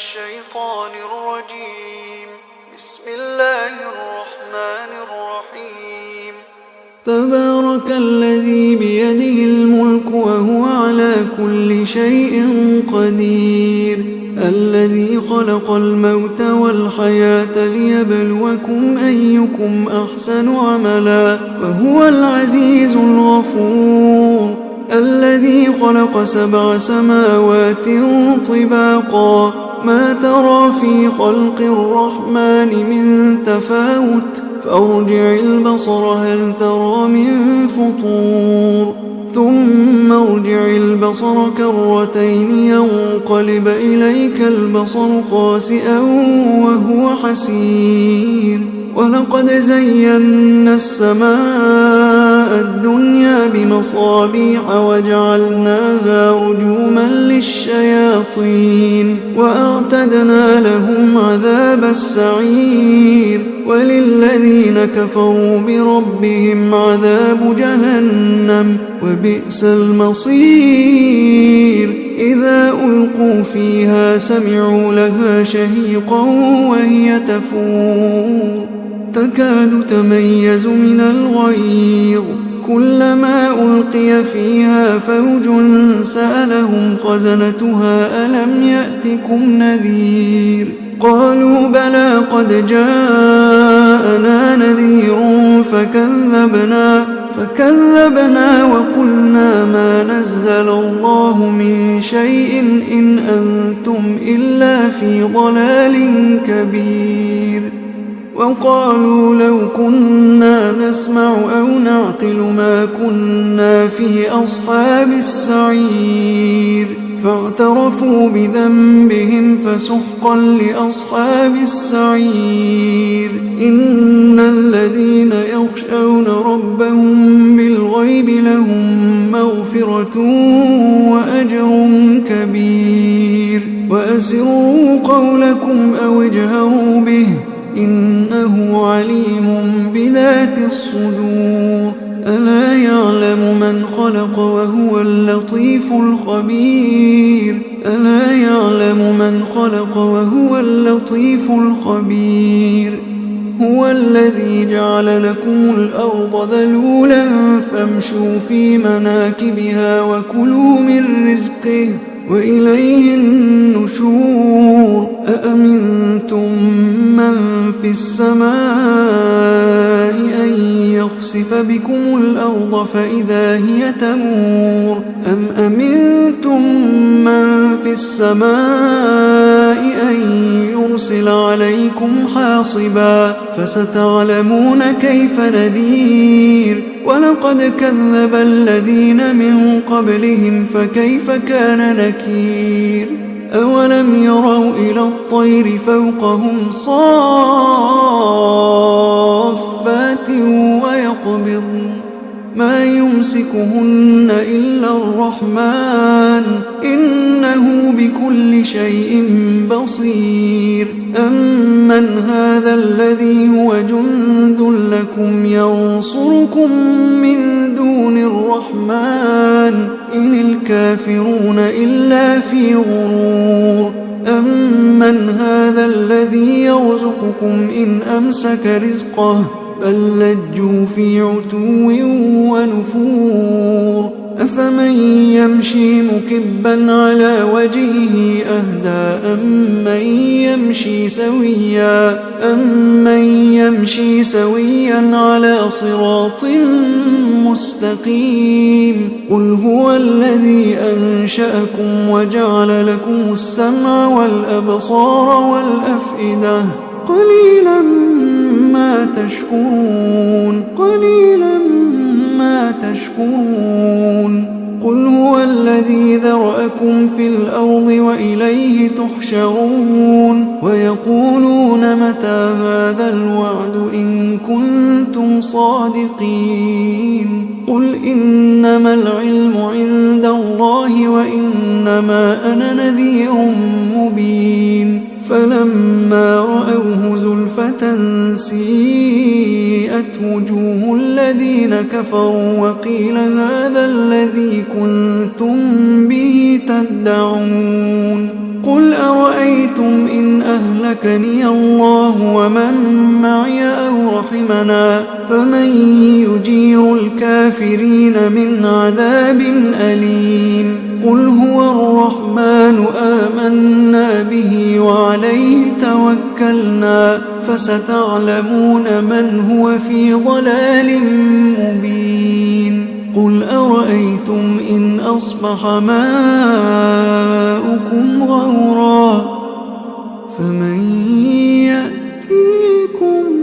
الشيطان الرجيم. بسم الله الرحمن الرحيم. تبارك الذي بيده الملك وهو على كل شيء قدير، الذي خلق الموت والحياة ليبلوكم أيكم أحسن عملا وهو العزيز الغفور، الذي خلق 7 سماوات طباقا ما ترى في خلق الرحمن من تفاوت فارجع البصر هل ترى من فطور، ثم ارجع البصر كرتين ينقلب إليك البصر خاسئا وهو حسير. ولقد زينا السماء الدنيا بمصابيح وجعلناها رجوما للشياطين وأعتدنا لهم عذاب السعير. وللذين كفروا بربهم عذاب جهنم وبئس المصير. إذا ألقوا فيها سمعوا لها شهيقا وهي تفور تكاد تميز من الغيظ، كلما ألقي فيها فوج سألهم خزنتها ألم يأتكم نذير؟ قالوا بلى قد جاءنا نذير فكذبنا وقلنا ما نزل الله من شيء إن أنتم إلا في ضلال كبير. وقالوا لو كنا نسمع أو نعقل ما كنا في أصحاب السعير، فاعترفوا بذنبهم فسحقا لأصحاب السعير. إن الذين يخشون ربهم بالغيب لهم مغفرة وأجر كبير. وأسروا قولكم أو اجهروا به إنه عليم بذات الصدور. ألا يعلم من خلق وهو اللطيف الخبير. ألا يعلم من خلق وهو اللطيف الخبير. هو الذي جعل لكم الأرض ذلولا فامشوا في مناكبها وكلوا من رزقه وإليه النشور. أأمنتم من في السماء أن يخسف بكم الأرض فإذا هي تمور، أم أمنتم من في السماء أن يرسل عليكم حاصبا فستعلمون كيف نذير. ولقد كذب الذين من قبلهم فكيف كان نكير. أولم يروا إلى الطير فوقهم صافات ويقبضن ما يمسكهن إلا الرحمن إنه بكل شيء بصير. أمن هذا الذي هو جند لكم ينصركم من دون الرحمن إن الكافرون إلا في غرور. أمن هذا الذي يرزقكم إن أمسك رزقه بل لجوا في عتو ونفور. أفمن يمشي مكبا على وجهه أهدى أمن يمشي سويا على صراط مستقيم. قل هو الذي أنشأكم وجعل لكم السمع والأبصار والأفئدة قليلا ما تشكرون. قل هو الذي ذرأكم في الأرض وإليه تحشرون. ويقولون متى هذا الوعد إن كنتم صادقين. قل إنما العلم عند الله وإنما أنا نذير مبين. فلما رأوه زلفة سيئت وجوه الذين كفروا وقيل هذا الذي كنتم به تدعون. قل أرأيتم أرأيتم إن أهلكني الله ومن معي أو رحمنا فمن يجير الكافرين من عذاب أليم قل هو الرحمن آمنا به وعليه توكلنا فستعلمون من هو في ضلال مبين قل أرأيتم إن أصبح ماؤكم غورا فمن يأتيكم